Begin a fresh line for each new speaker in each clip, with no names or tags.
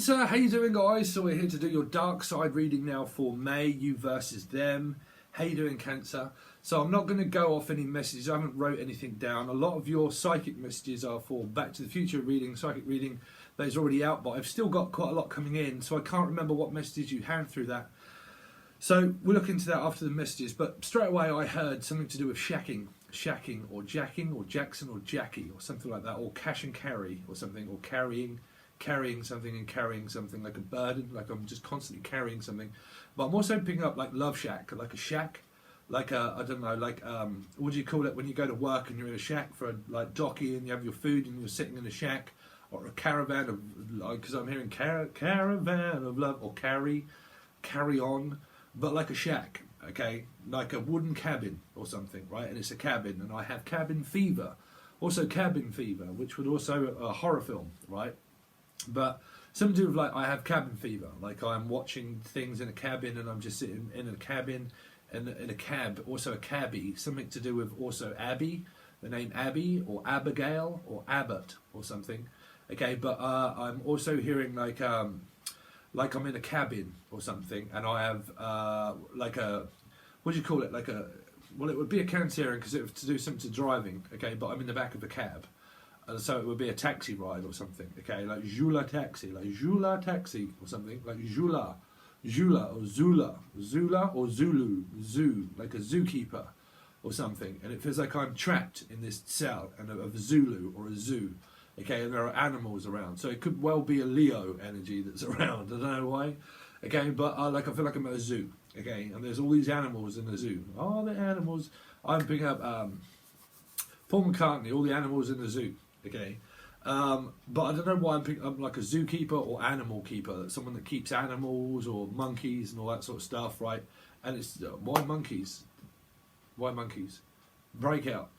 Cancer, how you doing, guys? So we're here to do your dark side reading now for May, you versus them. How you doing, Cancer? So I'm not going to go off any messages. I haven't wrote anything down. A lot of your psychic messages are for Back to the Future reading, psychic reading that is already out, but I've still got quite a lot coming in, so I can't remember what messages you had through that. So we'll look into that after the messages, but straight away I heard something to do with shacking or jacking or Jackson or Jackie or something like that, or cash and carry or something, or carrying something and carrying something like a burden, like I'm just constantly carrying something. But I'm also picking up like love shack, like a shack, like a, I don't know, like what do you call it when you go to work and you're in a shack for like docky and you have your food and you're sitting in a shack, or a caravan of, like, because I'm hearing caravan of love, or carry on, but like a shack, okay, like a wooden cabin or something, right? And it's a cabin, and I have cabin fever, also cabin fever, which would also a horror film, right? But something to do with like I have cabin fever, like I'm watching things in a cabin and I'm just sitting in a cabin and in a cab, also a cabbie, something to do with also Abby, the name Abby or Abigail or Abbott or something, okay. But I'm also hearing like I'm in a cabin or something, and I have like a, what do you call it, like a, well, it would be a Cancerian because it was to do something to driving, okay, but I'm in the back of a cab. So it would be a taxi ride or something, okay, like Jula taxi or something, like Jula or Zula or Zulu, zoo, like a zookeeper or something, and it feels like I'm trapped in this cell and of a Zulu or a zoo, okay, and there are animals around, so it could well be a Leo energy that's around, I don't know why, okay, but like I feel like I'm at a zoo, okay, and there's all these animals in the zoo. Oh, the animals, I'm picking up Paul McCartney, all the animals in the zoo. Okay, but I don't know why I'm picking up like a zookeeper or animal keeper, someone that keeps animals or monkeys and all that sort of stuff, right? And it's why monkeys? Why monkeys? Breakout,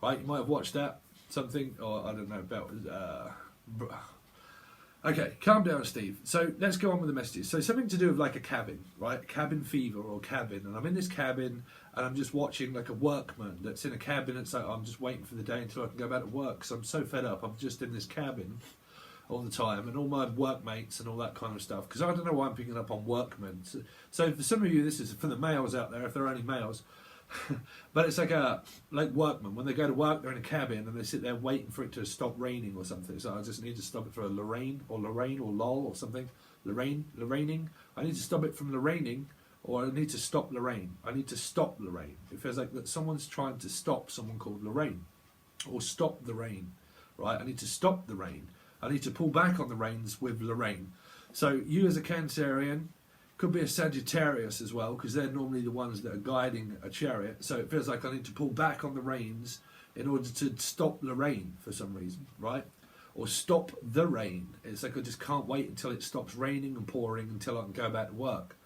right? You might have watched that, something, or I don't know about. Okay, calm down, Steve. So let's go on with the messages. So something to do with like a cabin, right? Cabin fever or cabin, and I'm in this cabin and I'm just watching like a workman that's in a cabin. It's like I'm just waiting for the day until I can go back to work because I'm so fed up. I'm just in this cabin all the time, and all my workmates and all that kind of stuff. Because I don't know why I'm picking up on workmen. So for some of you, this is for the males out there, if there are any males. But it's like workmen, when they go to work, they're in a cabin and they sit there waiting for it to stop raining or something. So I just need to stop it for a Lorraine or Lol or something. Lorraining. I need to stop it from Lorraining, or I need to stop Lorraine. I need to stop Lorraine. It feels like that someone's trying to stop someone called Lorraine, or stop the rain, right? I need to stop the rain. I need to pull back on the reins with Lorraine. So you as a Cancerian, could be a Sagittarius as well, because they're normally the ones that are guiding a chariot. So it feels like I need to pull back on the reins in order to stop the rain for some reason, right? Or stop the rain. It's like I just can't wait until it stops raining and pouring until I can go back to work.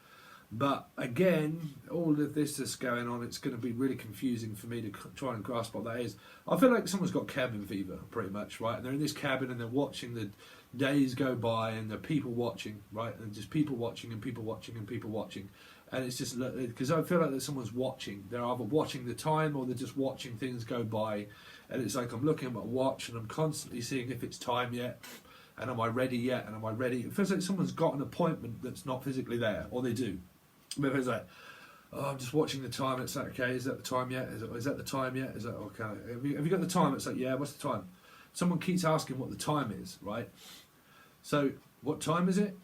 But again, all of this that's going on, it's going to be really confusing for me to try and grasp what that is. I feel like someone's got cabin fever, pretty much, right? And they're in this cabin and they're watching the days go by, and the people watching, right? And just people watching and people watching and people watching. And it's just because I feel like that someone's watching. They're either watching the time or they're just watching things go by. And it's like I'm looking at my watch and I'm constantly seeing if it's time yet. And am I ready yet? And am I ready? It feels like someone's got an appointment that's not physically there, or they do. But it's like, oh, I'm just watching the time. It's like, okay, is that the time yet? Is that the time yet? Is that okay? Have you got the time? It's like, yeah, what's the time? Someone keeps asking what the time is, right? So, what time is it?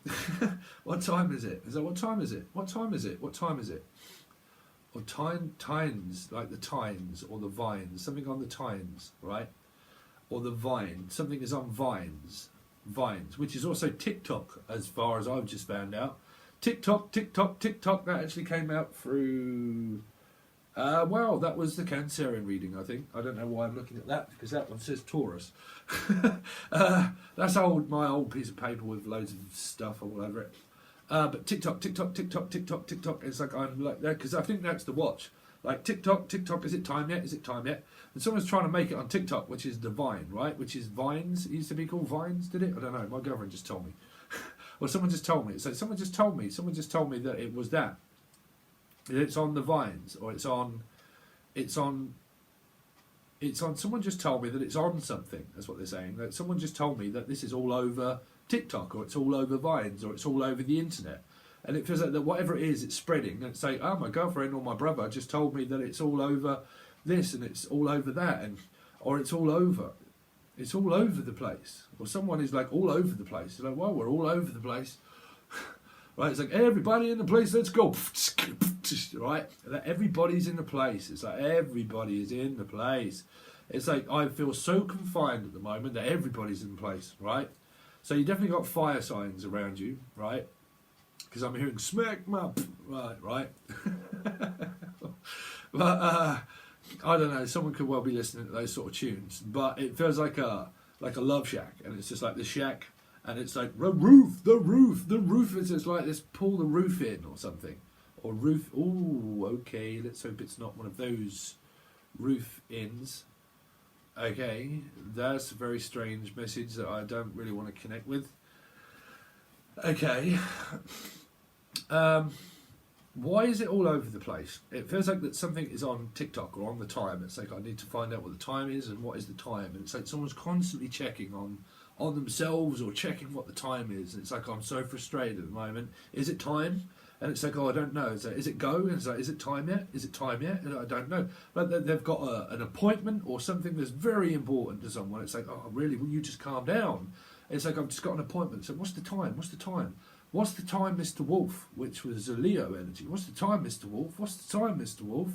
What time is it? Is that what time is it? What time is it? What time is it? Or tines, like the tines or the vines, something on the tines, right? Or the vine, something is on vines, which is also TikTok, as far as I've just found out. TikTok, that actually came out through, well, that was the Cancerian reading, I think. I don't know why I'm looking at that, because that one says Taurus. That's my old piece of paper with loads of stuff all over it. But TikTok, it's like I'm like that, because I think that's the watch. Like TikTok, is it time yet? Is it time yet? And someone's trying to make it on TikTok, which is the Vine, right? Which is Vines. It used to be called Vines, did it? I don't know. My girlfriend just told me. Well, someone just told me. So someone just told me that it was that. It's on the Vines, or it's on it's on. Someone just told me that it's on something. That's what they're saying. That someone just told me that this is all over TikTok, or it's all over Vines, or it's all over the internet. And it feels like that whatever it is, it's spreading. And it's like, oh, my girlfriend or my brother just told me that it's all over this and it's all over that, and or it's all over the place. Or someone is like all over the place. They're like, well, we're all over the place. Right? It's like, everybody in the place, let's go. Right? That everybody's in the place. It's like everybody is in the place. It's like I feel so confined at the moment that everybody's in place, right? So you definitely got fire signs around you, right? Because I'm hearing smack my right. But I don't know. Someone could well be listening to those sort of tunes, but it feels like a love shack, and it's just like the shack, and it's like the roof is just like let's pull the roof in or something, or roof. Oh, okay. Let's hope it's not one of those roof ins. Okay, that's a very strange message that I don't really want to connect with. Okay. Why is it all over the place? It feels like that something is on TikTok or on the time. It's like I need to find out what the time is and what is the time. And it's like someone's constantly checking on themselves or checking what the time is. And it's like I'm so frustrated at the moment. Is it time? And it's like, oh, I don't know. It's like, is it go? And it's like, is it time yet? Is it time yet? And I don't know. Like they've got an appointment or something that's very important to someone. It's like, oh, really? Will you just calm down? It's like I've just got an appointment. So what's the time? What's the time? What's the time, Mr. Wolf? Which was a Leo energy. What's the time, Mr. Wolf? What's the time, Mr. Wolf?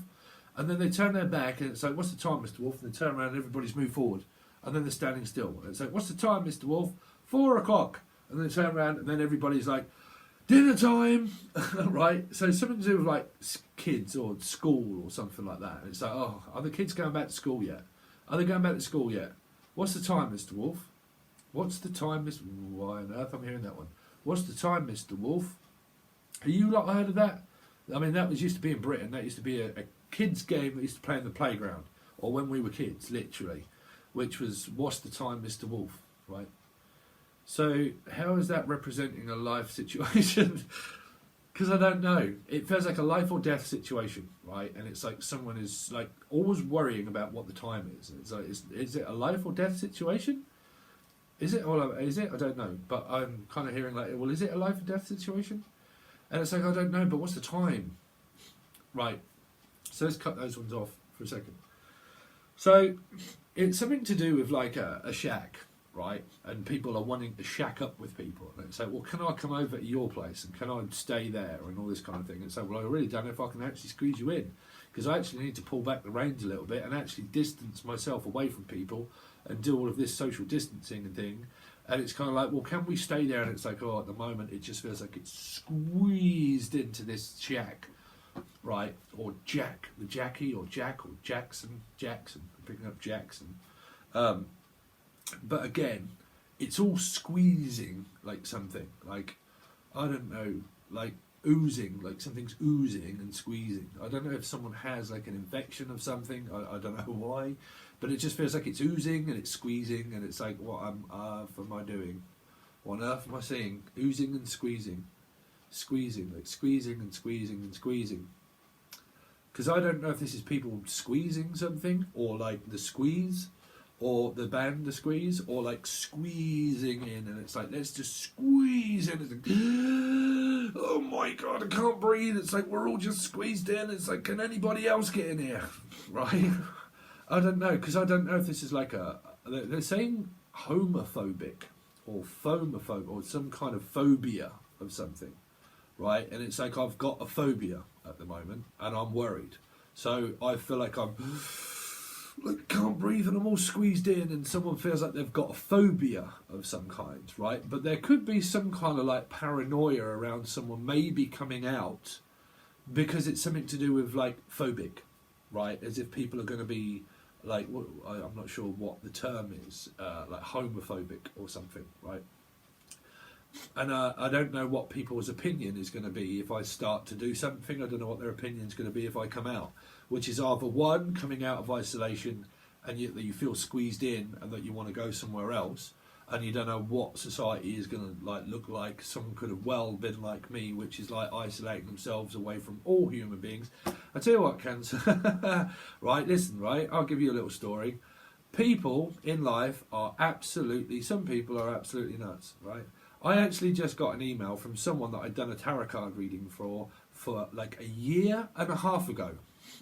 And then they turn their back and it's like, what's the time, Mr. Wolf? And they turn around and everybody's moved forward. And then they're standing still. And it's like, what's the time, Mr. Wolf? 4 o'clock. And they turn around and then everybody's like, dinner time. Right? So something to do with like kids or school or something like that. And it's like, oh, are the kids going back to school yet? Are they going back to school yet? What's the time, Mr. Wolf? What's the time, Mr. Why on earth I'm hearing that one? What's the time, Mr. Wolf? Have you lot heard of that? I mean, that was used to be in Britain. That used to be a kids' game that used to play in the playground, or when we were kids, literally, which was, what's the time, Mr. Wolf, right? So how is that representing a life situation? Because I don't know. It feels like a life or death situation, right? And it's like someone is like always worrying about what the time is. It's like, is it a life or death situation? Is it? Well, is it? I don't know. But I'm kind of hearing like, well, is it a life or death situation? And it's like, I don't know, but what's the time? Right. So let's cut those ones off for a second. So it's something to do with like a shack, right? And people are wanting to shack up with people. And it's like, well, can I come over to your place? And can I stay there? And all this kind of thing. And it's like, well, I really don't know if I can actually squeeze you in. Because I actually need to pull back the reins a little bit and actually distance myself away from people and do all of this social distancing and thing. And it's kind of like, well, can we stay there? And it's like, oh, at the moment, it just feels like it's squeezed into this shack, right? Or Jack, the Jackie, or Jack, or Jackson, I'm picking up Jackson. But again, it's all squeezing like something, like, I don't know, like oozing, like something's oozing and squeezing. I don't know if someone has like an infection of something, I don't know why. But it just feels like it's oozing and it's squeezing, and it's like, what on earth am I doing? What on earth am I seeing? Oozing and squeezing. Squeezing, like squeezing and squeezing and squeezing. Because I don't know if this is people squeezing something, or like the squeeze, or the band The Squeeze, or like squeezing in, and it's like, let's just squeeze in. It's like, oh my God, I can't breathe. It's like, we're all just squeezed in. It's like, can anybody else get in here? Right? I don't know, because I don't know if this is like they're saying homophobic or phomophobic or some kind of phobia of something, right? And it's like I've got a phobia at the moment and I'm worried. So I feel like I'm like can't breathe and I'm all squeezed in, and someone feels like they've got a phobia of some kind, right? But there could be some kind of like paranoia around someone maybe coming out because it's something to do with like phobic, right? As if people are going to be like, I'm not sure what the term is, like homophobic or something, right? And I don't know what people's opinion is going to be if I start to do something. I don't know what their opinion is going to be if I come out, which is either one, coming out of isolation and that you feel squeezed in and that you want to go somewhere else, and you don't know what society is going to like look like. Someone could have well been like me, which is like isolating themselves away from all human beings. I tell you what, Cancer, right, listen, right, I'll give you a little story. People in life are absolutely, some people are absolutely nuts, right? I actually just got an email from someone that I'd done a tarot card reading for like a year and a half ago.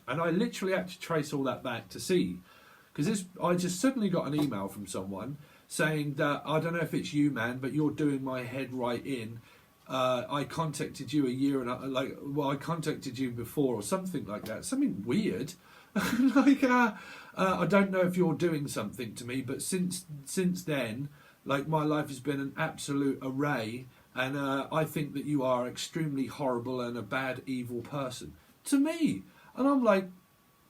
And I literally had to trace all that back to see. Because I just suddenly got an email from someone saying that, I don't know if it's you, man, but you're doing my head right in. I contacted you a year and I contacted you before or something like that. Something weird. Like, I don't know if you're doing something to me, but since then, like, my life has been an absolute array, and I think that you are extremely horrible and a bad, evil person to me. And I'm like,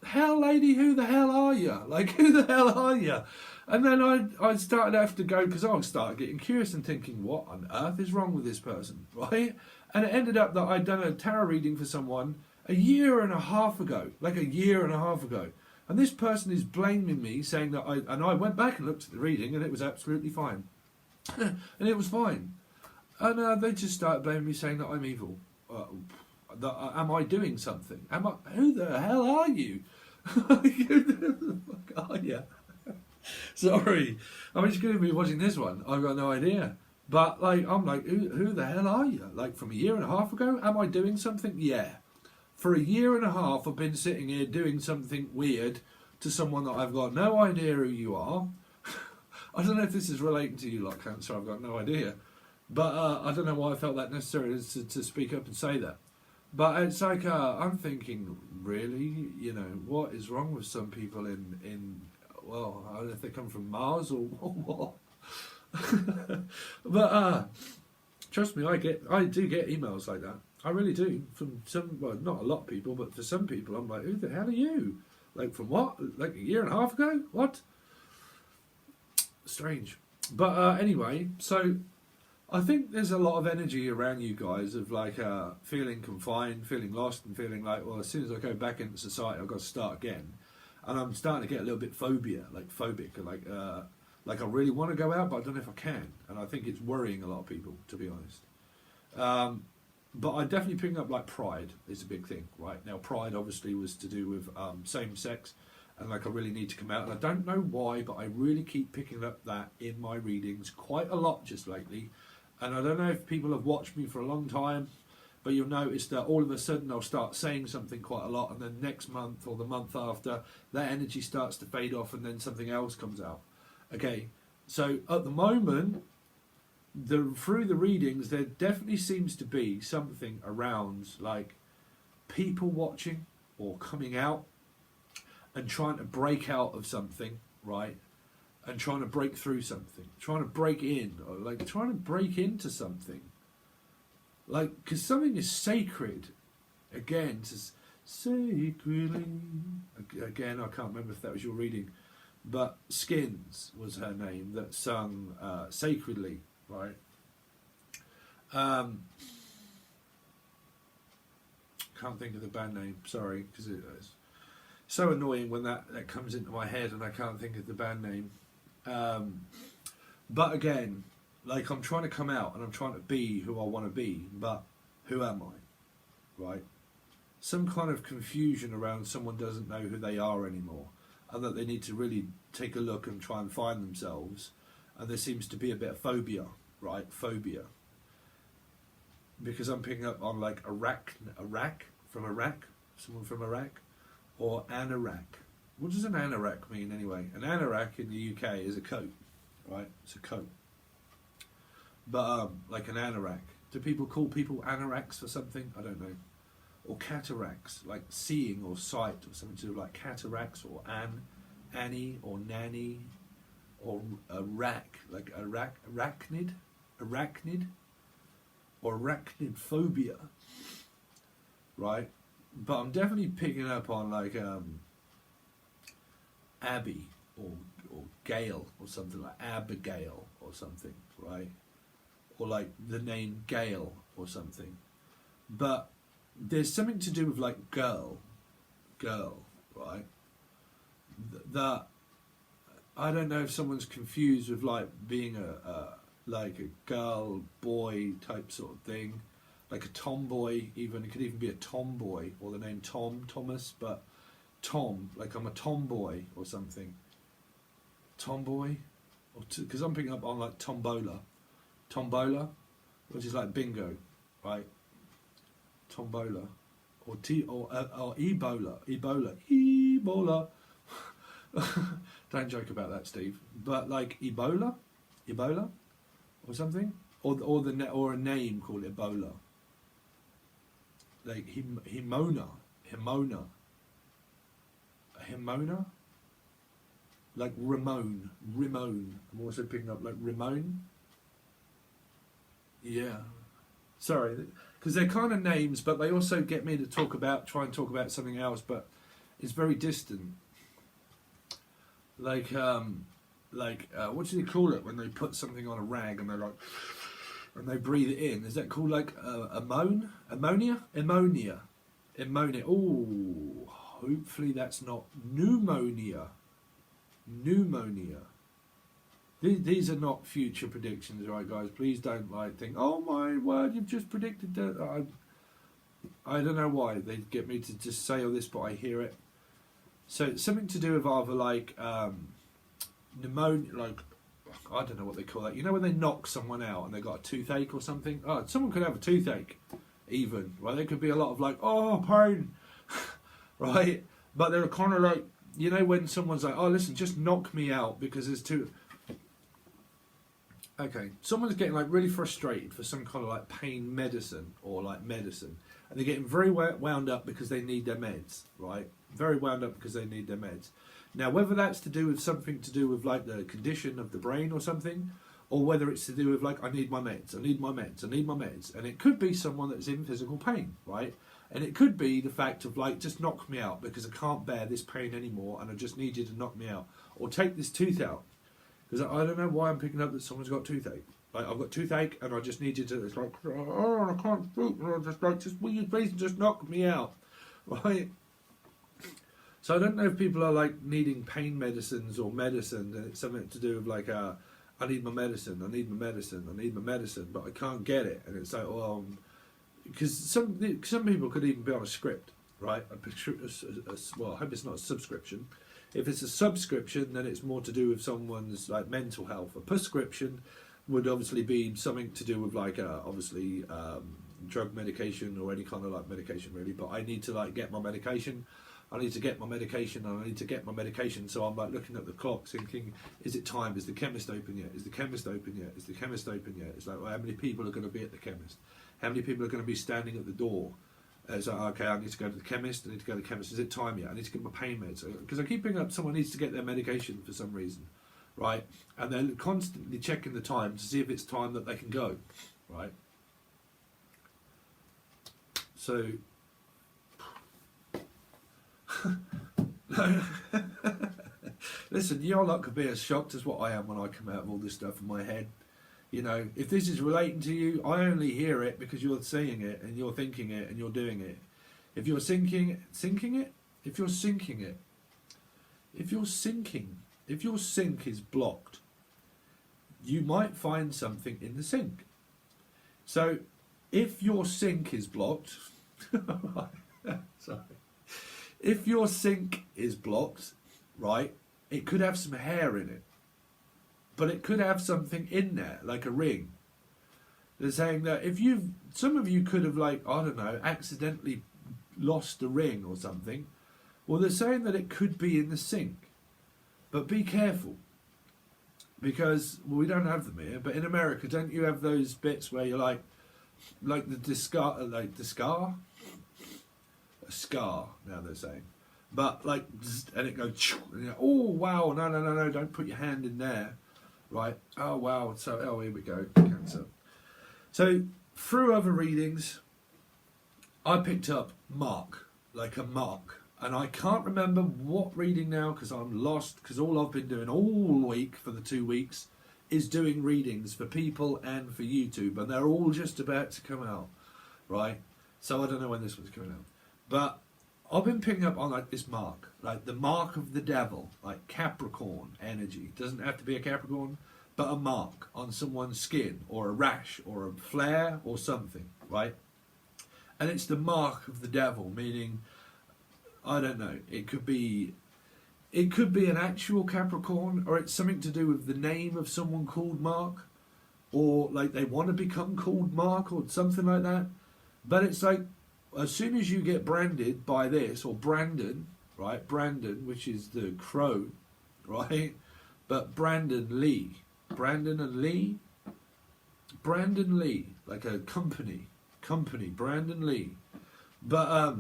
hell, lady, who the hell are you? Like, who the hell are you? And then I started to have to go, because I started getting curious and thinking, what on earth is wrong with this person, right? And it ended up that I'd done a tarot reading for someone a year and a half ago, like a year and a half ago. And this person is blaming me, saying that I went back and looked at the reading, and it was absolutely fine. And it was fine. And they just started blaming me, saying that I'm evil. Am I doing something? Who the hell are you? Who the fuck are you? Sorry, I'm just going to be watching this one. I've got no idea. But like, I'm like, who the hell are you? Like, from a year and a half ago, am I doing something? Yeah. For a year and a half, I've been sitting here doing something weird to someone that I've got no idea who you are. I don't know if this is relating to you, like Cancer. I've got no idea. But I don't know why I felt that necessary to speak up and say that. But it's like, I'm thinking, really? You know, what is wrong with some people well, I don't know if they come from Mars or what. But trust me, I do get emails like that. I really do. From some, well, not a lot of people, but for some people, I'm like, who the hell are you? Like, from what? Like a year and a half ago? What? Strange. But anyway, so I think there's a lot of energy around you guys of like feeling confined, feeling lost, and feeling like, well, as soon as I go back into society, I've got to start again. And I'm starting to get a little bit phobic, like I really want to go out, but I don't know if I can. And I think it's worrying a lot of people, to be honest. But I definitely picking up like pride is a big thing, right? Now, pride obviously was to do with same sex, and like I really need to come out. And I don't know why, but I really keep picking up that in my readings quite a lot just lately. And I don't know if people have watched me for a long time, but you'll notice that all of a sudden I'll start saying something quite a lot, and then next month or the month after, that energy starts to fade off, and then something else comes out. Okay, so at the moment, through the readings, there definitely seems to be something around like people watching or coming out and trying to break out of something, right? And trying to break through something, trying to break in, or like trying to break into something. Like, because something is sacred. Again, sacredly. Again, I can't remember if that was your reading, but Skins was her name that sung Sacredly, right? Can't think of the band name, sorry, because it's so annoying when that comes into my head and I can't think of the band name. But again, like, I'm trying to come out and I'm trying to be who I want to be, but who am I, right? Some kind of confusion around someone doesn't know who they are anymore, and that they need to really take a look and try and find themselves. And there seems to be a bit of phobia, right? Phobia. Because I'm picking up on like Iraq, from Iraq, someone from Iraq, or anorak. What does an anorak mean anyway? An anorak in the UK is a coat, right? It's a coat. But like an anorak. Do people call people anoraks for something? I don't know. Or cataracts, like seeing or sight, or something to do like cataracts, or Annie, or nanny, or like arachnid, or arachnid phobia, right? But I'm definitely picking up on like Abby or Gail or something, like Abigail or something, right? Or like the name Gail or something. But there's something to do with like girl, right? That I don't know if someone's confused with like being like a girl boy type sort of thing, like a tomboy. Even it could even be a tomboy or the name Thomas, but Tom, like I'm a tomboy or something. Tomboy, because I'm picking up on like tombola, which is like bingo, right? Tombola, or Ebola. Don't joke about that, Steve. But like Ebola, or something, or a name called Ebola, like Himona, like Ramon. I'm also picking up like Ramon. Yeah, sorry, because they're kind of names, but they also get me to try and talk about something else, but it's very distant. Like what do they call it when they put something on a rag and they're like, and they breathe it in? Is that called like ammonia? Oh, hopefully that's not pneumonia. These are not future predictions, right, guys? Please don't like think, oh my word, you've just predicted that. I don't know why they get me to just say all this, but I hear it. So it's something to do with either like pneumonia, like I don't know what they call that. You know when they knock someone out and they got a toothache or something? Oh, someone could have a toothache, even. Right? There could be a lot of like, oh, pain, right? But they're kind of like, you know, when someone's like, oh, listen, just knock me out because there's too. Okay, someone's getting like really frustrated for some kind of like pain medicine or like medicine, and they're getting very wound up because they need their meds, right? Very wound up because they need their meds. Now, whether that's to do with something to do with like the condition of the brain or something, or whether it's to do with like, I need my meds, and it could be someone that's in physical pain, right? And it could be the fact of like, just knock me out because I can't bear this pain anymore, and I just need you to knock me out, or take this tooth out. Because I don't know why I'm picking up that someone's got toothache. Like, I've got toothache and I just need you to, it's like, oh, I can't speak. Will you please just knock me out? Right? So I don't know if people are like needing pain medicines or medicine, and it's something to do with like, I need my medicine, but I can't get it. And it's like, well, because some people could even be on a script, right? Well, I hope it's not a subscription. If it's a subscription, then it's more to do with someone's like mental health. A prescription would obviously be something to do with like obviously drug medication or any kind of like medication really. But I need to like get my medication. I need to get my medication. So I'm like looking at the clock, thinking, is it time? Is the chemist open yet? Is the chemist open yet? It's like, well, how many people are going to be at the chemist? How many people are going to be standing at the door? It's like, okay, I need to go to the chemist. Is it time yet? I need to get my pain meds. Because I keep bringing up someone needs to get their medication for some reason, right? And they're constantly checking the time to see if it's time that they can go, right? So, listen, your lot could be as shocked as what I am when I come out of all this stuff in my head. You know, if this is relating to you, I only hear it because you're seeing it and you're thinking it and you're doing it. If you're sinking it, if your sink is blocked, you might find something in the sink. So, if your sink is blocked, sorry, if your sink is blocked, right, it could have some hair in it. But it could have something in there, like a ring. They're saying that some of you could have like, I don't know, accidentally lost a ring or something. Well, they're saying that it could be in the sink. But be careful. Because, well, we don't have them here, but in America, don't you have those bits where you're like a scar, now they're saying. But like, and it goes, and oh wow, no, don't put your hand in there. Right, oh wow, so, here we go, Cancer. So, through other readings, I picked up mark, like a mark. And I can't remember what reading now because I'm lost, because all I've been doing all week for the 2 weeks is doing readings for people and for YouTube. And they're all just about to come out, right? So I don't know when this one's coming out. But I've been picking up on like this mark, like the mark of the devil, like Capricorn energy. Doesn't have to be a Capricorn, but a mark on someone's skin or a rash or a flare or something, right? And it's the mark of the devil, meaning, I don't know, it could be an actual Capricorn, or it's something to do with the name of someone called Mark, or like they want to become called Mark or something like that. But it's like, as soon as you get branded by this, or Brandon, right? Brandon, which is the crow, right? But Brandon Lee, Brandon Lee, like a company, Brandon Lee. But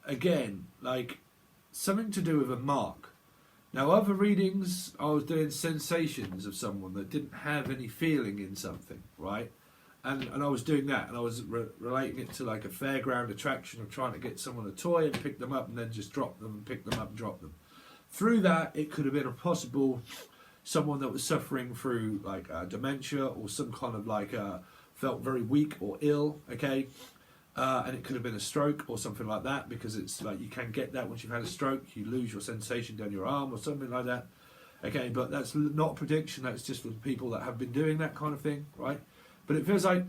again, like something to do with a mark. Now, other readings, I was doing sensations of someone that didn't have any feeling in something, right? And I was doing that, and I was relating it to like a fairground attraction of trying to get someone a toy and pick them up and then just drop them and pick them up and drop them. Through that, it could have been a possible someone that was suffering through like dementia or some kind of like felt very weak or ill, okay? And it could have been a stroke or something like that, because it's like you can get that once you've had a stroke, you lose your sensation down your arm or something like that. Okay, but that's not a prediction, that's just for people that have been doing that kind of thing, right? But it feels like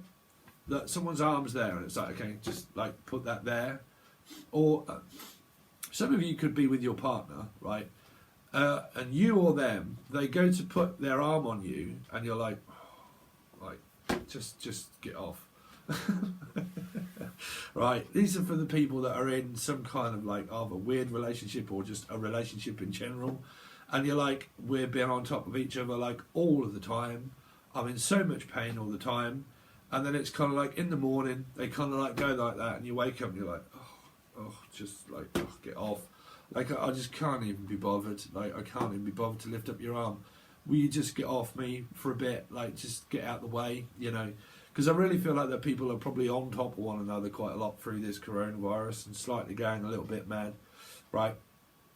that someone's arm's there and it's like, okay, just like put that there. Or some of you could be with your partner, right? And you or them, they go to put their arm on you and you're like, oh, like just get off. Right, these are for the people that are in some kind of like either weird relationship or just a relationship in general, and you're like, we're being on top of each other like all of the time, I'm in so much pain all the time, and then it's kind of like in the morning they kind of like go like that and you wake up and you're like, oh just like, oh, get off, like I just can't even be bothered, like I can't even be bothered to lift up your arm, will you just get off me for a bit, like just get out the way, you know. Because I really feel like that people are probably on top of one another quite a lot through this coronavirus and slightly going a little bit mad, right?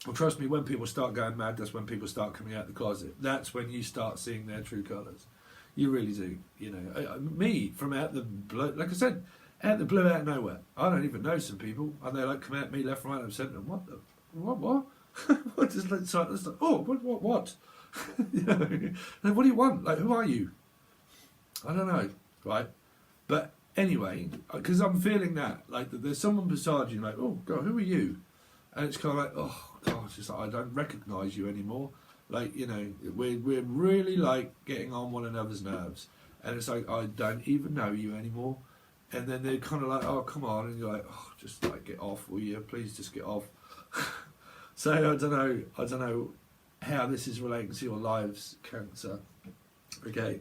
Well, trust me, when people start going mad, that's when people start coming out the closet. That's when you start seeing their true colours. You really do, you know. Me, from out the blue, like I said, out the blue, out of nowhere. I don't even know some people, and they like come at me left, right, and centre. What? What is like? Oh, what? You know, like, what do you want? Like, who are you? I don't know. Right, but anyway, because I'm feeling that, like there's someone beside you, like, oh God, who are you? And it's kind of like, oh God, it's just like, I don't recognise you anymore. Like, you know, we're really like getting on one another's nerves, and it's like, I don't even know you anymore. And then they're kind of like, oh come on, and you're like, oh, just like get off, will you? Please just get off. So I don't know how this is relating to your lives, Cancer. Okay.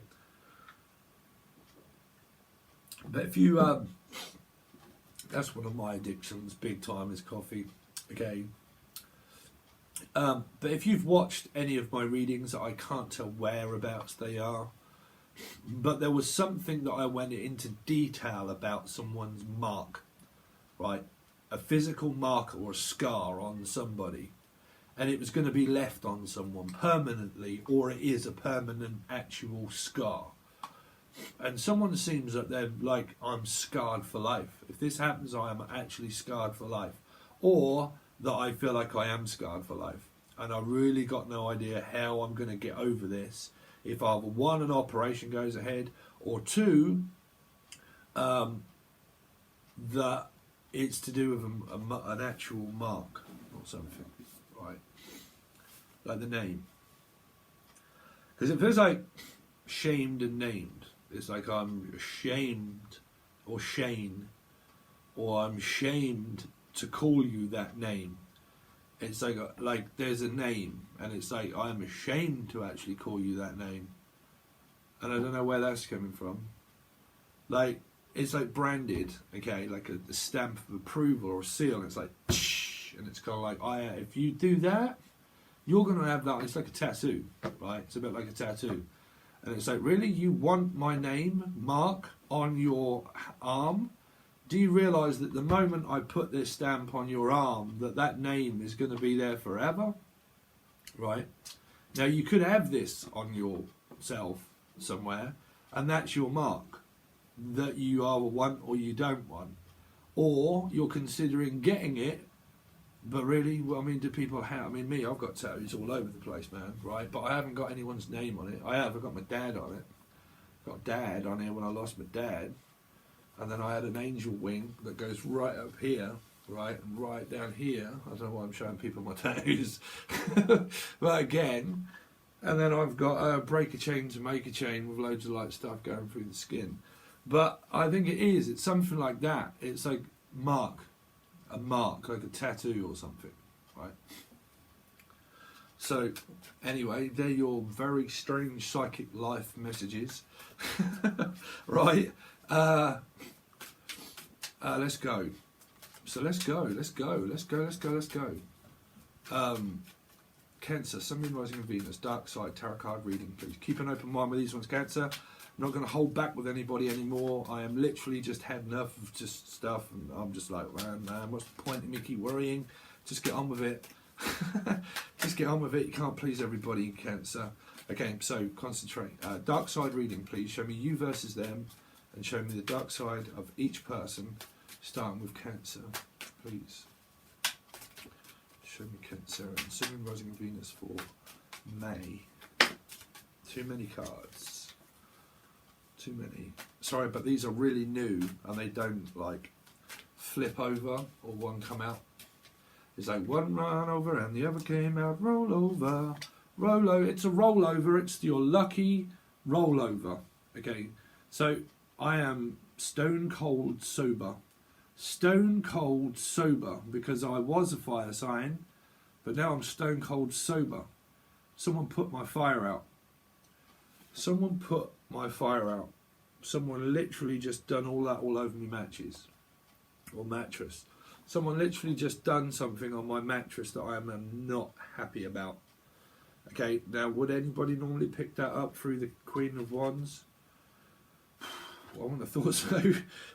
But if you, that's one of my addictions, big time, is coffee, okay. But if you've watched any of my readings, I can't tell whereabouts they are, but there was something that I went into detail about someone's mark, right? A physical mark or a scar on somebody, and it was going to be left on someone permanently, or it is a permanent actual scar. And someone seems that they're like, I'm scarred for life. If this happens, I am actually scarred for life. Or that I feel like I am scarred for life. And I really got no idea how I'm going to get over this. If either one, an operation goes ahead, or two, that it's to do with an actual mark or something, right? Like the name. Because it feels like shamed and named. It's like I'm ashamed, or Shane, or I'm shamed to call you that name. It's like there's a name, and it's like I'm ashamed to actually call you that name. And I don't know where that's coming from. Like, it's like branded, okay, like a stamp of approval or a seal, and it's like, and it's kind of like, if you do that, you're going to have that. It's like a tattoo, right? It's a bit like a tattoo. And it's like, really, you want my name, Mark, on your arm? Do you realise that the moment I put this stamp on your arm, that name is going to be there forever? Right? Now, you could have this on yourself somewhere, and that's your mark, that you either want or you don't want. Or you're considering getting it But really, well, I mean, do people have? I mean, me, I've got tattoos all over the place, man, right? But I haven't got anyone's name on it. I've got my dad on it. Got dad on here when I lost my dad. And then I had an angel wing that goes right up here, right, and right down here. I don't know why I'm showing people my tattoos. But again, and then I've got a break a chain to make a chain with loads of like stuff going through the skin. But I think it's something like that. It's like a mark, like a tattoo or something, right? So, anyway, they're your very strange psychic life messages, right? Let's go. So let's go. Cancer, Sun, Moon, Rising, and Venus, Dark Side, Tarot card reading, please. Keep an open mind with these ones, Cancer. I'm not going to hold back with anybody anymore. I am literally just had enough of just stuff, and I'm just like, man, what's the point in me keep worrying? Just get on with it. Just get on with it. You can't please everybody in Cancer. Okay, so concentrate. Dark side reading, please. Show me you versus them, and show me the dark side of each person, starting with Cancer, please. Show me Cancer and Sun, Moon, Rising, and Venus for May. Too many cards. Too many. Sorry, but these are really new, and they don't like flip over or one come out. It's like one ran over and the other came out. Roll over, it's a rollover. It's your lucky rollover. Okay, so I am stone cold sober. Stone cold sober because I was a fire sign, but now I'm stone cold sober. Someone put my fire out. Someone put my fire out. Someone literally just done all that all over my matches or mattress. Someone literally just done something on my mattress that I am not happy about. Okay, now would anybody normally pick that up through the Queen of Wands? Well, I wouldn't have thought so.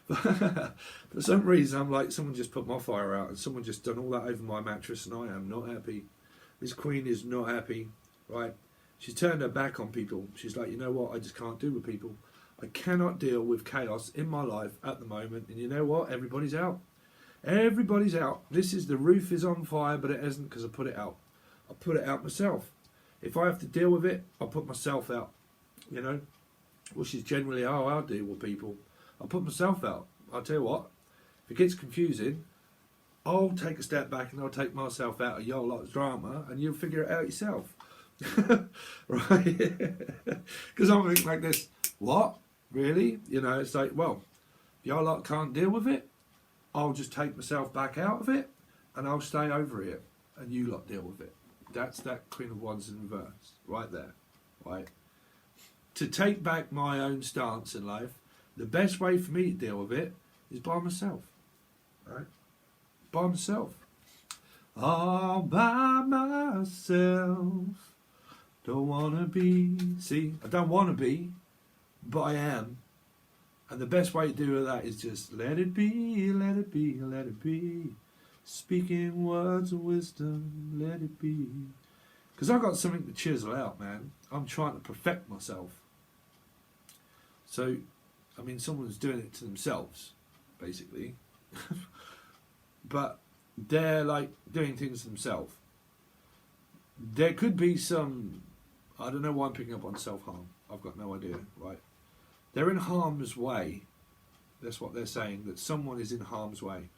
But for some reason, I'm like, someone just put my fire out and someone just done all that over my mattress and I am not happy. This Queen is not happy, right? She's turned her back on people. She's like, you know what, I just can't deal with people. I cannot deal with chaos in my life at the moment. And you know what, everybody's out. Everybody's out. This is, the roof is on fire, but it isn't because I put it out. I put it out myself. If I have to deal with it, I'll put myself out, you know. Which is generally how I deal with people. I'll put myself out. I'll tell you what, if it gets confusing, I'll take a step back and I'll take myself out of your lot's drama and you'll figure it out yourself. Right? Because I'm thinking like this, what? Really? You know, it's like, well, if your lot can't deal with it, I'll just take myself back out of it and I'll stay over here and you lot deal with it. That's that Queen of Wands in reverse, right there, right? To take back my own stance in life, the best way for me to deal with it is by myself, right? By myself. All by myself. Don't want to be. See, I don't want to be, but I am. And the best way to do that is just let it be, let it be, let it be. Speaking words of wisdom, let it be. Because I've got something to chisel out, man. I'm trying to perfect myself. So, I mean, someone's doing it to themselves, basically. But they're like doing things to themselves. There could be some, I don't know why I'm picking up on self-harm. I've got no idea, right? They're in harm's way. That's what they're saying, that someone is in harm's way.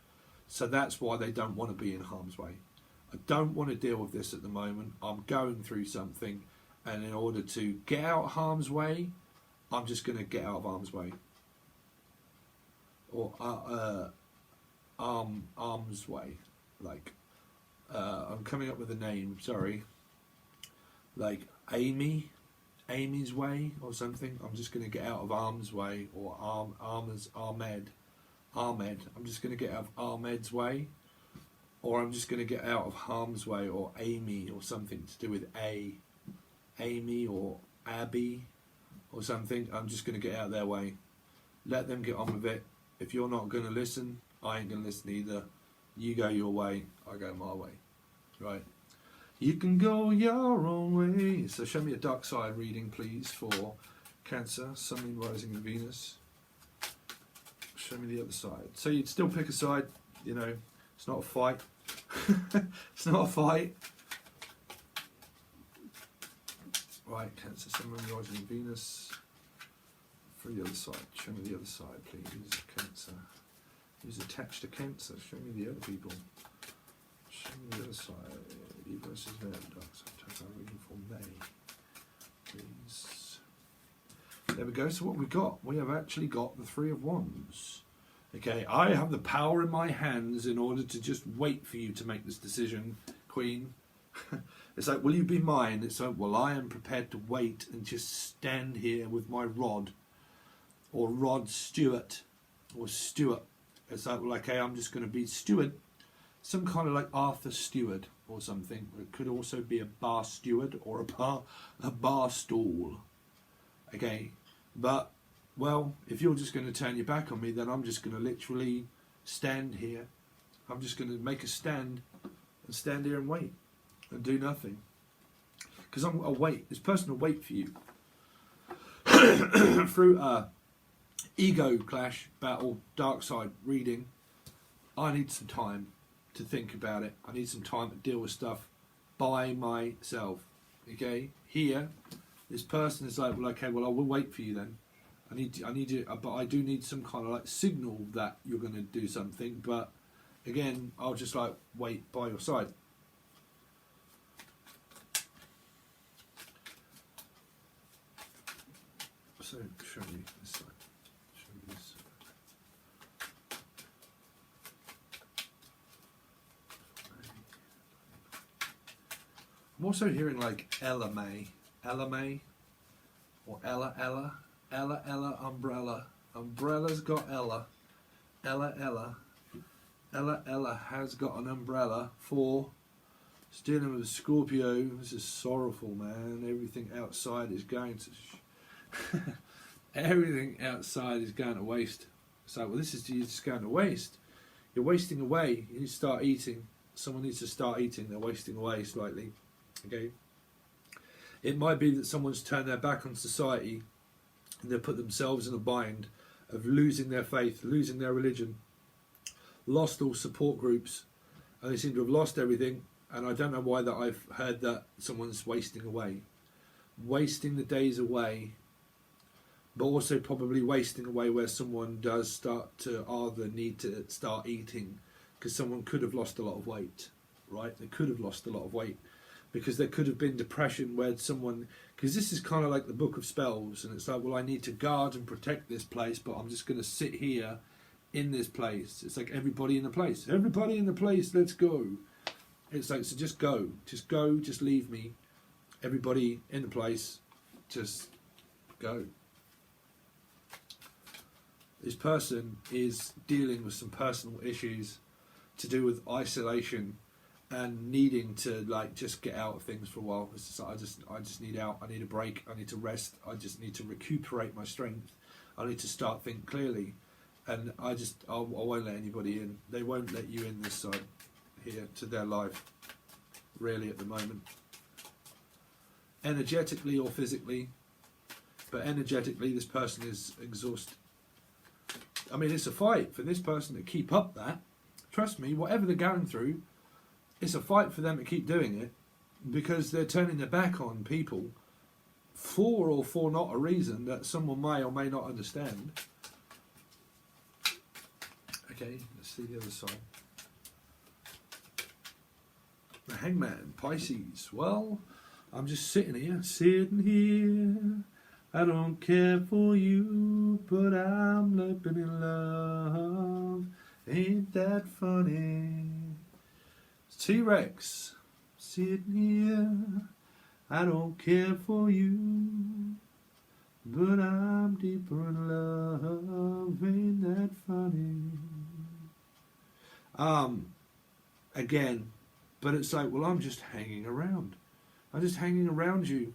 So that's why they don't want to be in harm's way. I don't want to deal with this at the moment. I'm going through something, and in order to get out of harm's way, I'm just going to get out of harm's way. Or arm's way. Like, I'm coming up with a name, sorry. Like Amy's way or something. I'm just going to get out of arm's way, or Ahmed. I'm just going to get out of Ahmed's way, or I'm just going to get out of harm's way, or Amy, or something to do with Amy or Abby or something. I'm just going to get out of their way. Let them get on with it. If you're not going to listen, I ain't going to listen either. You go your way, I go my way. Right? You can go your own way. So show me a dark side reading, please, for Cancer, Sun, Moon, Rising, and Venus. Show me the other side. So you'd still pick a side, you know, it's not a fight. It's not a fight. Right, Cancer, Sun, Moon, rising in Venus. For the other side, show me the other side, please. Cancer. Who's attached to Cancer? Show me the other people. Show me the other side. E versus Venom, dark side. Take our reading for May, please. There we go. So what we got? We have actually got the Three of Wands. Okay, I have the power in my hands in order to just wait for you to make this decision, Queen. It's like, will you be mine? It's like, well, I am prepared to wait and just stand here with my rod, or Rod Stewart, or Stewart. It's like, well, okay, I'm just going to be Stewart, some kind of like Arthur Stewart or something. It could also be a bar steward or a bar stool. Okay, but well, if you're just going to turn your back on me, then I'm just going to literally stand here. I'm just going to make a stand and stand here and wait and do nothing, because I'll wait. This person will wait for you through a ego clash, battle, dark side reading. I need some time to think about it. I need some time to deal with stuff by myself. Okay, here, this person is like, well, okay, well, I will wait for you then. I need you, but I do need some kind of like signal that you're going to do something. But again, I'll just like wait by your side. So show me this side. Show me this side. I'm also hearing like Ella May, or Ella, umbrella. Umbrella's got Ella. Ella has got an umbrella for. It's dealing with Scorpio. This is sorrowful, man. Everything outside is going to. Everything outside is going to waste. So, well, this is just going to waste. You're wasting away. You need to start eating. Someone needs to start eating. They're wasting away slightly. Okay. It might be that someone's turned their back on society and they've put themselves in a bind of losing their faith, losing their religion, lost all support groups, and they seem to have lost everything. And I don't know why that I've heard that someone's wasting away, wasting the days away, but also probably wasting away where someone does start to either need to start eating, because someone could have lost a lot of weight, right? They could have lost a lot of weight, because there could have been depression where someone, because this is kind of like the Book of Spells, and it's like, well, I need to guard and protect this place, but I'm just going to sit here in this place. It's like everybody in the place, let's go. It's like, so just go, just leave me. Everybody in the place, just go. This person is dealing with some personal issues to do with isolation and needing to like just get out of things for a while. It's just like, I just need out. I need a break. I need to rest. I just need to recuperate my strength. I need to start thinking clearly, and I won't let anybody in. They won't let you in this side here to their life, really, at the moment. Energetically or physically, but energetically, this person is exhausted. I mean, it's a fight for this person to keep up that. Trust me, whatever they're going through, it's a fight for them to keep doing it, because they're turning their back on people for not a reason that someone may or may not understand. Okay, let's see the other side. The Hangman, Pisces. Well, I'm just sitting here. I don't care for you, but I'm living in love. Ain't that funny? T-Rex, sitting here. I don't care for you, but I'm deeper in love. Ain't that funny? Again, but it's like, well, I'm just hanging around. I'm just hanging around you.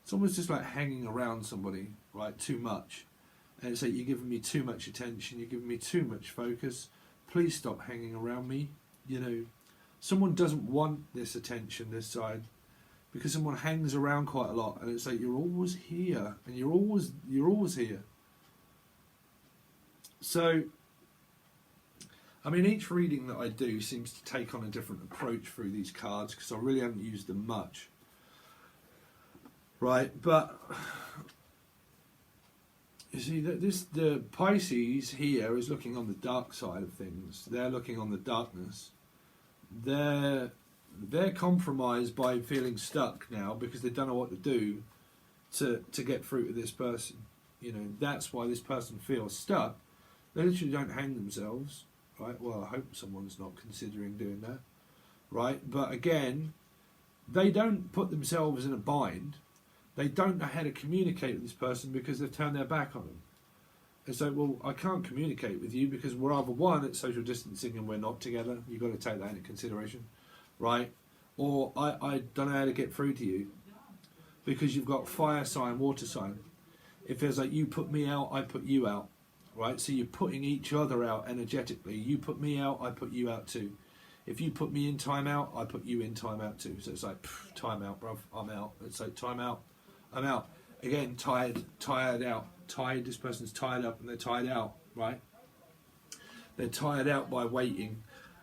It's almost just like hanging around somebody, right, too much. And it's like, you're giving me too much attention, you're giving me too much focus. Please stop hanging around me. You know, someone doesn't want this attention this side, because someone hangs around quite a lot, and it's like, you're always here, and you're always here. So I mean, each reading that I do seems to take on a different approach through these cards because I really haven't used them much. Right, but you see that the Pisces here is looking on the dark side of things. They're looking on the darkness. They're compromised by feeling stuck now because they don't know what to do to get through to this person. You know, that's why this person feels stuck. They literally don't hang themselves, right? Well, I hope someone's not considering doing that, right? But again, they don't put themselves in a bind. They don't know how to communicate with this person because they've turned their back on them. And so, well, I can't communicate with you because we're either one, it's social distancing and we're not together. You've got to take that into consideration, right? Or I don't know how to get through to you because you've got fire sign, water sign. If there's like you put me out, I put you out, right? So you're putting each other out energetically. You put me out, I put you out too. If you put me in time out, I put you in time out too. So it's like, time out, bruv, I'm out. It's like, time out, I'm out. Again, tired out. Tired, this person's tired up and they're tired out, right? They're tired out by waiting.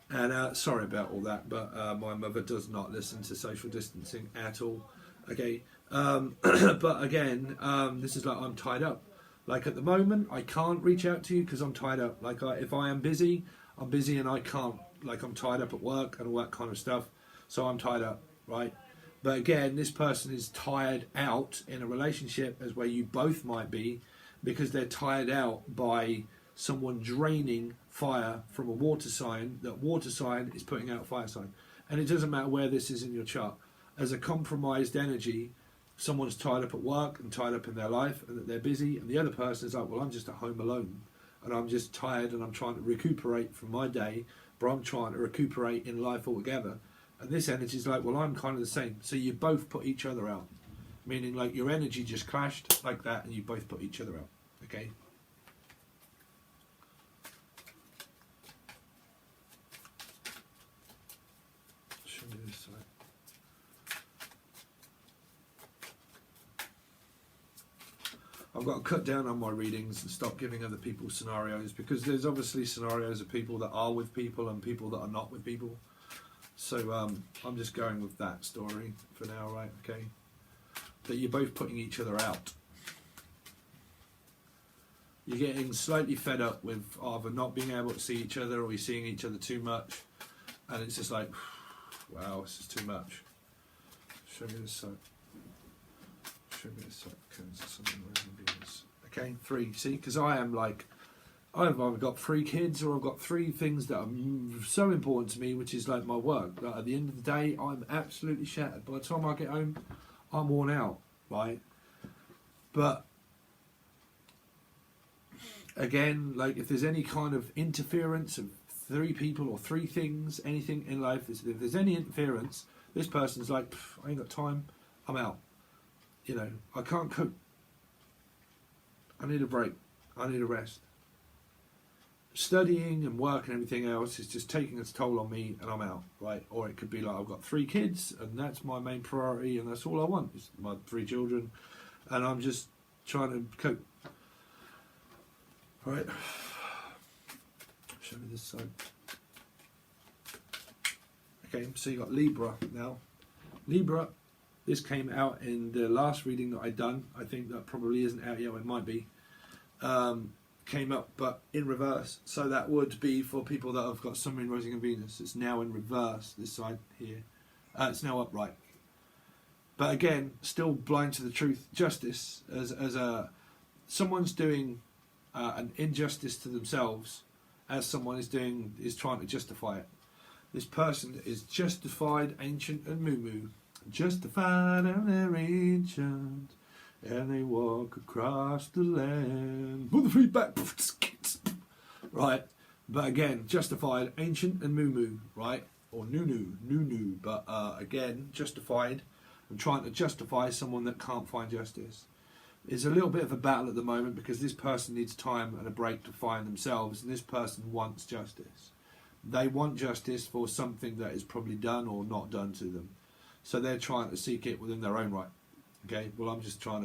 And sorry about all that, but my mother does not listen to social distancing at all. Okay, but again, this is like, I'm tied up. Like at the moment, I can't reach out to you because I'm tied up. Like if I am busy, I'm busy and I can't. Like I'm tied up at work and all that kind of stuff. So I'm tied up, right? But again, this person is tired out in a relationship as where you both might be because they're tired out by someone draining fire from a water sign. That water sign is putting out fire sign. And it doesn't matter where this is in your chart. As a compromised energy, someone's tied up at work and tied up in their life and that they're busy. And the other person is like, well, I'm just at home alone. And I'm just tired and I'm trying to recuperate from my day. But I'm trying to recuperate in life altogether. And this energy is like, well, I'm kind of the same. So you both put each other out. Meaning like your energy just clashed like that and you both put each other out. Okay? Show me this side. I've got to cut down on my readings and stop giving other people scenarios because there's obviously scenarios of people that are with people and people that are not with people. So I'm just going with that story for now, right? Okay. That you're both putting each other out. You're getting slightly fed up with either not being able to see each other or you're seeing each other too much. And it's just like, wow, this is too much. Show me this side. Show me this side. Okay, this is something okay, 3. See, because I am like, I've either got 3 kids or I've got 3 things that are so important to me, which is like my work. Like at the end of the day, I'm absolutely shattered. By the time I get home, I'm worn out, right? But again, like if there's any kind of interference of 3 people or 3 things, anything in life, if there's any interference, this person's like, I ain't got time, I'm out. You know, I can't cope. I need a break. I need a rest. Studying and work and everything else is just taking its toll on me and I'm out, right? Or it could be like I've got 3 kids and that's my main priority and that's all I want is my 3 children and I'm just trying to cope. All right. Show me this side. Okay, so you got Libra now. Libra, this came out in the last reading that I'd done. I think that probably isn't out yet, it might be. Came up, but in reverse. So that would be for people that have got Sun, Moon, Rising and Venus. It's now in reverse, this side here. It's now upright. But again, still blind to the truth. Justice, as someone's doing an injustice to themselves, as someone is trying to justify it. This person is justified, ancient and moo-moo. Justified and they're ancient. And they walk across the land. Put the feet back. Right. But again, justified, ancient and moo-moo, right? Or nu-nu. But again, justified. I'm trying to justify someone that can't find justice. It's a little bit of a battle at the moment because this person needs time and a break to find themselves. And this person wants justice. They want justice for something that is probably done or not done to them. So they're trying to seek it within their own right. Okay, well I'm just trying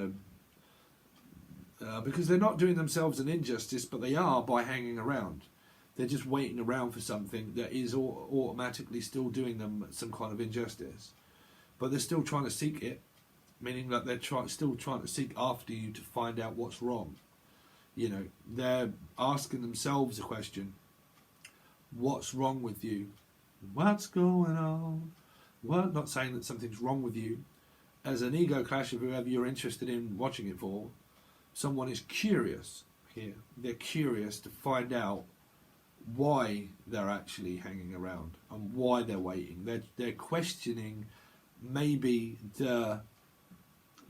to, because they're not doing themselves an injustice, but they are by hanging around. They're just waiting around for something that is automatically still doing them some kind of injustice. But they're still trying to seek it, meaning that they're still trying to seek after you to find out what's wrong. You know, they're asking themselves a question. What's wrong with you? What's going on? Well, not saying that something's wrong with you. As an ego clash of whoever you're interested in watching it for, someone is curious here. They're curious to find out why they're actually hanging around and why they're waiting. They're questioning maybe the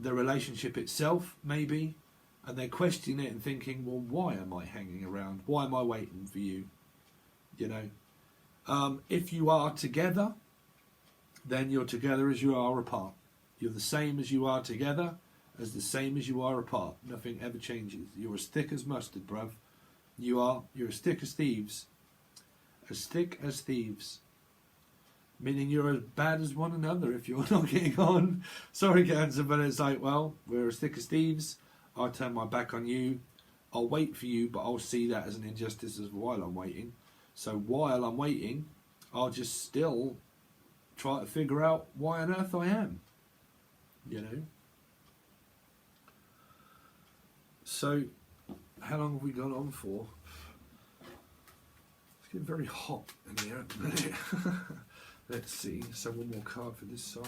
relationship itself, maybe, and they're questioning it and thinking, well, why am I hanging around? Why am I waiting for you? You know, if you are together, then you're together as you are apart. You're the same as you are together, as the same as you are apart. Nothing ever changes. You're as thick as mustard, bruv. You're as thick as thieves. As thick as thieves. Meaning you're as bad as one another if you're not getting on. Sorry, Cancer, but it's like, well, we're as thick as thieves. I'll turn my back on you. I'll wait for you, but I'll see that as an injustice as while I'm waiting. So while I'm waiting, I'll just still try to figure out why on earth I am. You know? So, how long have we gone on for? It's getting very hot in here at the minute. Let's see. So one more card for this side.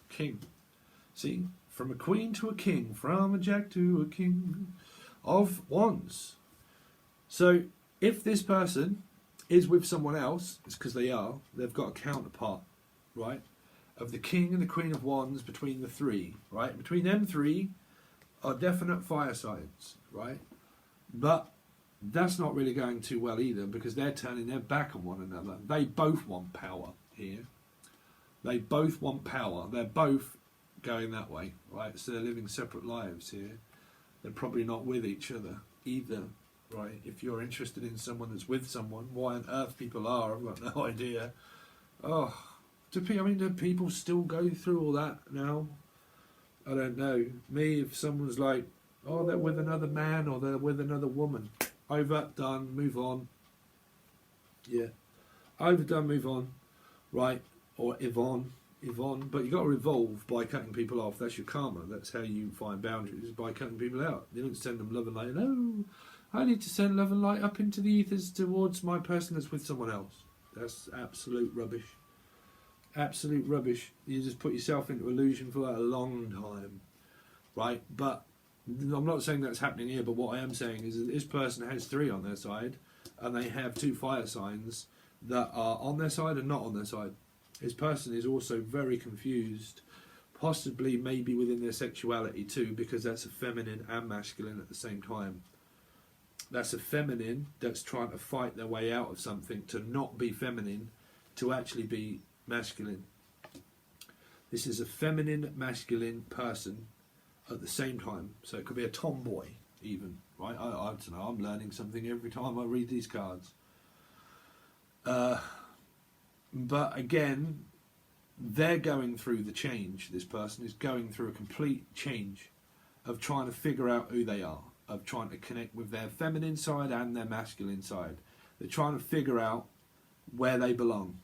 King. See? From a queen to a king. From a jack to a king of wands. So, if this person is with someone else, it's because they are. They've got a counterpart, right? Of the king and the queen of wands between the three, right? Between them three are definite fire signs, right? But that's not really going too well either because they're turning their back on one another. They both want power here. They both want power. They're both going that way, right? So they're living separate lives here. They're probably not with each other either, right? If you're interested in someone that's with someone, why on earth people are, I've got no idea. Oh, do people still go through all that now? I don't know. Me, if someone's like, oh, they're with another man or they're with another woman. Over, done, move on. Yeah. Over, done, move on. Right. Or Yvonne. But you got to evolve by cutting people off. That's your karma. That's how you find boundaries, by cutting people out. You don't send them love and light. No, I need to send love and light up into the ethers towards my person that's with someone else. That's absolute rubbish. Absolute rubbish. You just put yourself into illusion for a long time, right? But I'm not saying that's happening here, but what I am saying is that this person has three on their side and they have two fire signs that are on their side and not on their side. This person is also very confused, possibly maybe within their sexuality too, because that's a feminine and masculine at the same time. That's a feminine that's trying to fight their way out of something, to not be feminine, to actually be masculine. This is a feminine, masculine person at the same time. So it could be a tomboy even, right? I don't know, I'm learning something every time I read these cards. But again, they're going through the change. This person is going through a complete change of trying to figure out who they are, of trying to connect with their feminine side and their masculine side. They're trying to figure out where they belong,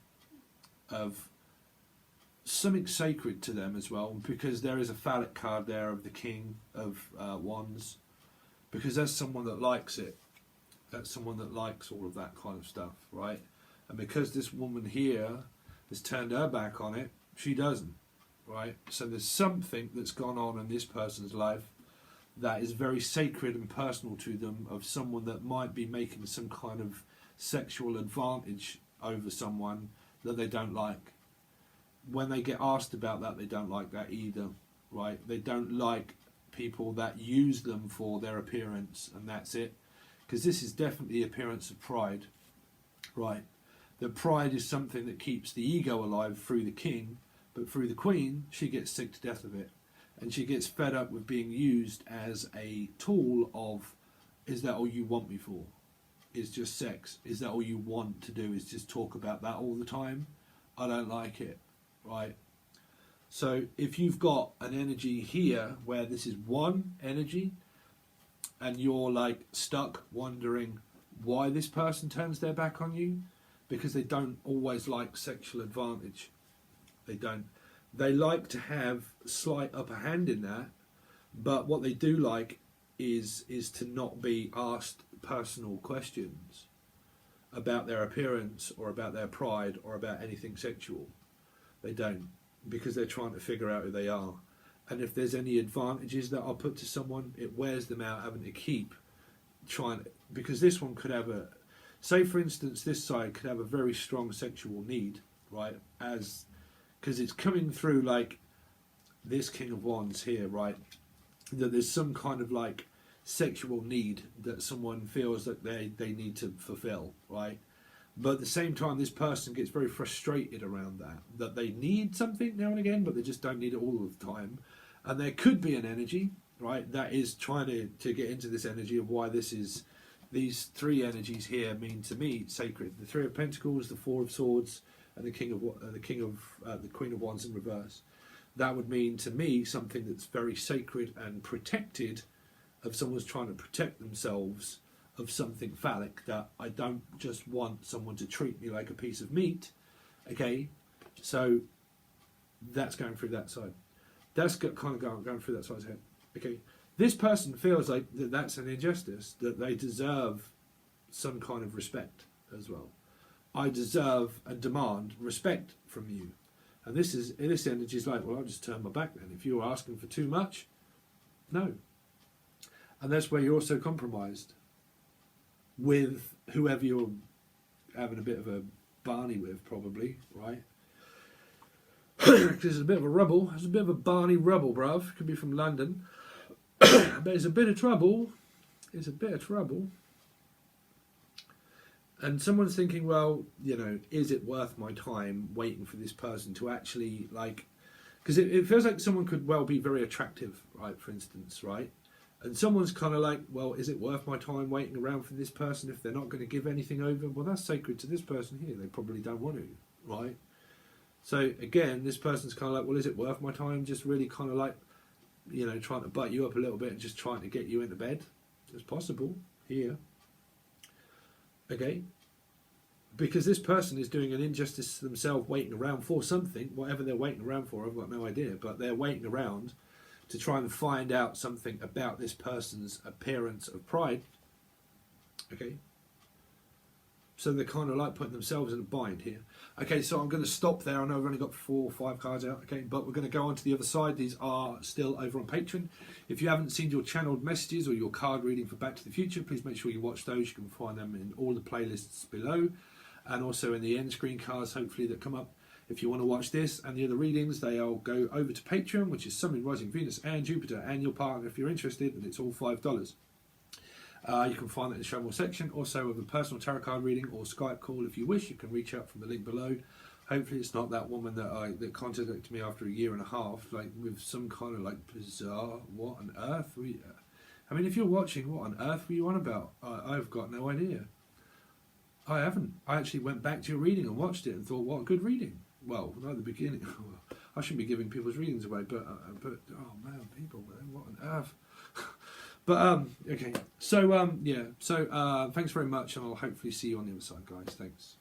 of something sacred to them as well, because there is a phallic card there of the King of Wands, because that's someone that likes it. That's someone that likes all of that kind of stuff, right? And because this woman here has turned her back on it, she doesn't, right? So there's something that's gone on in this person's life that is very sacred and personal to them, of someone that might be making some kind of sexual advantage over someone that they don't like. When they get asked about that, they don't like that either, right? They don't like people that use them for their appearance, and that's it. Because this is definitely the appearance of pride, right? That pride is something that keeps the ego alive through the king, but through the queen, she gets sick to death of it. And she gets fed up with being used as a tool of, is that all you want me for? Is just sex? Is that all you want to do, is just talk about that all the time? I don't like it, right? So if you've got an energy here where this is one energy, and you're like stuck wondering why this person turns their back on you, because they don't always like sexual advantage. They don't. They like to have slight upper hand in that, but what they do like is to not be asked personal questions about their appearance or about their pride or about anything sexual. They don't, because they're trying to figure out who they are. And if there's any advantages that are put to someone, it wears them out having to keep trying, because this one could have a, say for instance, this side could have a very strong sexual need, right? As, because it's coming through like this King of Wands here, right? That there's some kind of like sexual need that someone feels that they need to fulfill, right? But at the same time, this person gets very frustrated around that they need something now and again, but they just don't need it all of the time. And there could be an energy, right, that is trying to get into this energy of why this is, these three energies here mean to me sacred. The Three of Pentacles, the Four of Swords, and the Queen of Wands in reverse. That would mean to me something that's very sacred and protected, of someone's trying to protect themselves of something phallic, that I don't just want someone to treat me like a piece of meat. Okay, so that's going through that side. That's kind of going through that side's head. Okay, this person feels like that's an injustice, that they deserve some kind of respect as well. I deserve and demand respect from you. And this energy is like, well, I'll just turn my back then. If you're asking for too much, no. And that's where you're also compromised with whoever you're having a bit of a Barney with, probably, right? Because it's a bit of a rubble. It's a bit of a Barney rubble, bruv. Could be from London. But it's a bit of trouble. It's a bit of trouble. And someone's thinking, well, you know, is it worth my time waiting for this person to actually, like... Because it feels like someone could well be very attractive, right, for instance, right? And someone's kind of like, well, is it worth my time waiting around for this person if they're not going to give anything over? Well, that's sacred to this person here. They probably don't want to, right? So, again, this person's kind of like, well, is it worth my time just really kind of like, you know, trying to butt you up a little bit and just trying to get you into bed? It's possible here. Okay? Because this person is doing an injustice to themselves waiting around for something, whatever they're waiting around for, I've got no idea, but they're waiting around to try and find out something about this person's appearance of pride. Okay? So they're kind of like putting themselves in a bind here. Okay, so I'm going to stop there. I know I've only got 4 or 5 cards out, okay, but we're going to go on to the other side. These are still over on Patreon. If you haven't seen your channeled messages or your card reading for Back to the Future, please make sure you watch those. You can find them in all the playlists below, and also in the end screen cards, hopefully, that come up. If you want to watch this and the other readings, they all go over to Patreon, which is Sun, Moon, Rising, Venus and Jupiter, and your partner if you're interested, and it's all $5. You can find that in the show more section. Also, with a personal tarot card reading or Skype call, if you wish, you can reach out from the link below. Hopefully, it's not that woman that contacted me after a year and a half, like with some kind of like bizarre. What on earth? I mean, if you're watching, what on earth were you on about? I've got no idea. I haven't. I actually went back to your reading and watched it and thought, what a good reading. Well, not at the beginning. I shouldn't be giving people's readings away, but oh man, people, man, what on earth? But okay, so yeah, so thanks very much, and I'll hopefully see you on the other side, guys. Thanks.